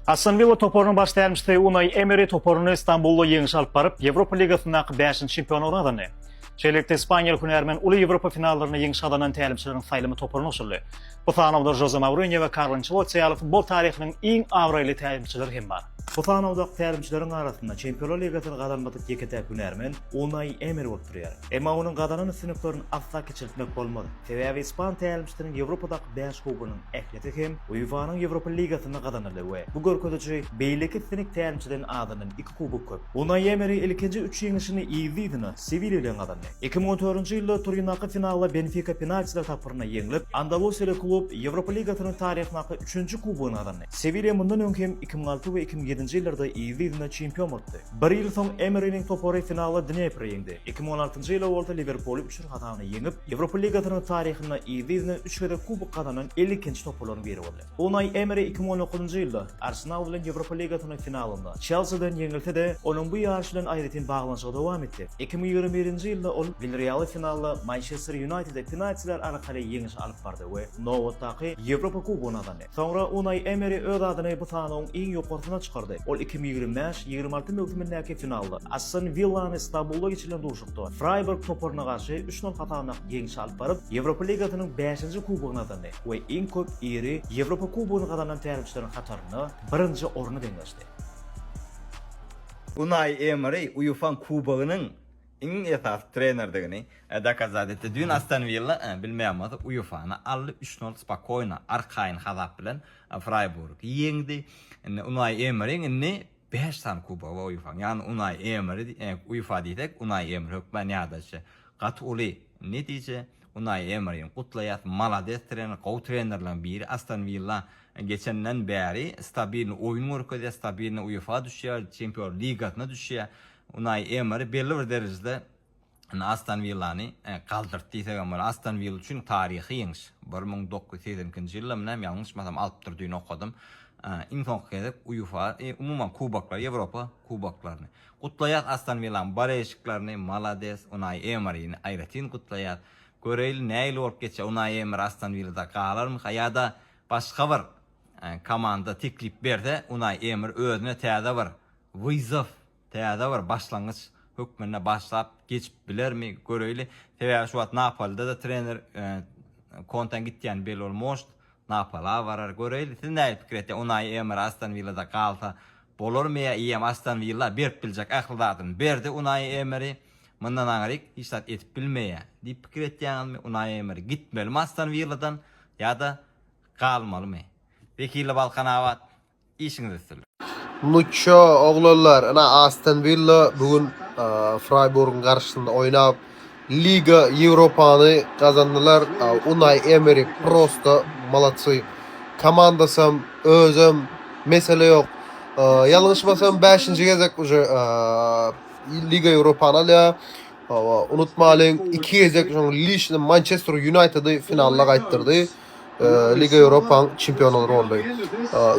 Aston Villa toporunu başlamıştı. Unai Emery toporunu İstanbul'da yeňiş alyp baryp, Ýewropa Ligasynyň 5-nji çempionu boldy. Çeýlekde İspaniýalyk hünärmen uly Ýewropa finallarına yeňiş alanan tälimçileriň saýlamy toporuna usuldy. Bu tanawda Jose Mourinho we Carlo Ancelotti ýaly futbol taryhynyň iň awraýly tälimçileri hem bar. Bu tanawda tälimçileriň arasynda Çempionlar Ligasyny gazanmadyk iki täp hünärmen Unai Emery bolup durýar. Emma onuň gazanany sınıflaryny asla keçirtmek bolmady. Sebäbi İspan tälimçileriň Ýewropadaky 5 kubynyň ähliyeti hem UEFA'nyň Ýewropa Ligasyny gazandy we bu görkeziji beýleki sinik tälimçileriň adynyň 2 kubyk köp. Unai Emery ilkinji 3 ýeňişini ýygydyny Sevilla bilen gazandy. 2014-nji ýylda Turinaky finalda Benfica penaltiler tapyryna ýeňilip, Andalusiýaly klub Ýewropa Ligasynyň taryhynyň 3-nji kubyny gazandy. Sevilla mundan öňkem 2006 we 2007-nji ýyllarda ýygydyny çempion boldy. Bir ýyl soň Emery'niň topory finalda Dnepr ýeňdi. 2016-njy ýyla boldy Liverpool 3 hatawyny ýeňip, Ýewropa Ligasynyň taryhyna ýygydyny 3 kere kubyk gazanan 50-nji toporlaryny beri boldy. Unai Emery 2019-njy ýylda Arsenal bilen Ýewropa Ligasynyň finalynda Chelsea'den ýeňilse de, onuň bu ýarşy bilen aýratyn baglanyşyga dowam etdi. 2021-nji ýylda ol Villarreal finalda Manchester United'e penaltiler arkaly ýeňiş alyp bardy we nowatdaky Ýewropa kubyny gazandy. Soňra Unai Emery öz adyny bu sanawyň iň ýokarsyna çykardy. Ol 2025-26 mewsimindäki finalda Aston Villa'ny İstanbulda geçirilen duşukda Freiburg toporuna garşy 3-0 hatawyna ýeňiş alyp baryp Ýewropa Ligasynyň 5-nji kubygyny gazandy we iň köp ýeri Ýewropa kubygyny gazanan tärimçileriň kataryna 1-nji orny deňleşdi. Unai Emery UEFA kubygynyň iň esas trenerdigini dakazat etdi. Dün Aston Villa bilmeýärmi, UEFA'ny 3-0 spakoyna arkaýyn hazap bilen Freiburg ýeňdi. Unai Emery'nin 5 tane kuba var UEFA. Yani Unai Emery UEFA diýsek, Unai Emery hökmen ýadaşy. Gatuli ne diýje? Unai Emery'nin kutlaýat malades trener, gow trenerlerden biri. Aston Villa geçenden beri stabil oyun görkezýär, stabil UEFA düşýär, Çempionlar Ligasyna düşýär. Unai Emery belli bir derejede Aston Villa'ny kaldyrdy diýsek, Aston Villa üçin taryhy ýeňiş. 1982-nji ýylda menem ýalňyşmasam alyp durdygyny okudum. İnfon kedip UEFA umuman kubaklar, Ýewropa kubaklaryny kutlaýat. Aston Villa'nın barýaşyklaryny malades Unai Emery'ni aýratyn kutlaýat. Göreýil näýle bolup geçe Unai Emery Aston Villa'da galarmy ýa-da başga bir komanda teklip berde Unai Emery özüne täze bir wyzaf, täze bir başlangyç hökmüne başlap geçip bilermi? Göreýil. Sebäbi şu wagt Napolda da trener kontan gitýän belli bolmoşdy. Napala varar göreýil. Siz näme pikir etdi? Unai Emery Aston Villa'da galsa bolurmy ýa Aston Villa berip biljek akldadyny berdi Unai Emery. Mundan aňyryk hiç zat etip bilmeýär. Diýip pikir etýänmi? Unai Emery gitmeli Aston Villa'dan ýa-da galmalymy? Bekili Balkanawat işiňiz etdiler. Nuço oglanlar, ana Aston Villa bugün Freiburg'un karşısında oynap Liga Ýewropany kazandılar. Unai Emery prosto malatsy. Komandasam özüm mesele yok. Ýalňyşmasam 5-nji gezek uje Liga Ýewropany alýa. Unutmalyň 2 gezek Leeds Manchester United'y finalga gaýtdyrdy. Liga Ýewropanyň çempionlary boldy.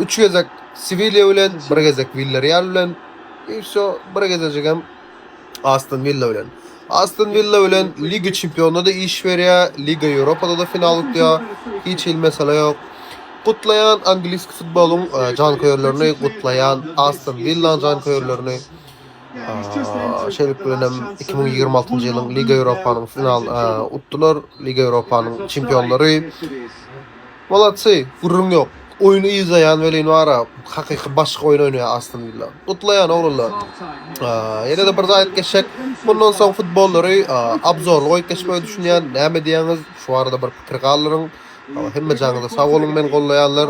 3 gezek Sevilla bilen, 1 gezek Villarreal bilen, ýa-da 1 gezek hem Aston Villa bilen. Aston Villa bilen Liga çempionluğunda iş berýär, Liga Ýewropada da final utýar. Hiç il mesele yok. Kutlayan Anglis futbolun canköýerlerini, kutlayan Aston Villa canköýerlerini. Şeýle bilen 2026-njy ýylyň Liga Ýewropanyň final utdular. Liga Ýewropanyň çempionlary. Malatsy, gurrun yok. Oyunu izleyen velin var. Hakyky başga oyun oynayar Aston Villa. Kutlayan oglanlar. Ýene de bir zat geçek. Bundan soň futbollary abzorly oýup geçmeyi düşünýän näme diýäňiz? Şu arada bir pikir gallaryň. Hemme jaňyza sag bolun men gollaýanlar.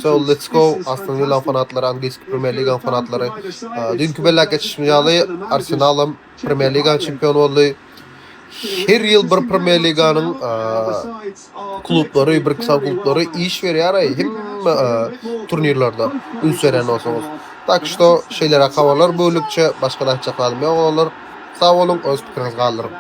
So let's go Aston Villa fanatlary, Anglis Premier Liga fanatlary. Dünkü bella geçişmýärli Arsenal'ym Premier Liga çempionu boldy. Her ýyl bir Premier Liganyň klublary, bir kısa klublary iş berýär, hemme turnirlarda ünseren bolsaňyz. Tak şo şeýlere habarlar bölükçe başga da çakalmy oglanlar. Sag bolun, öz pikiriňizi galdyryn.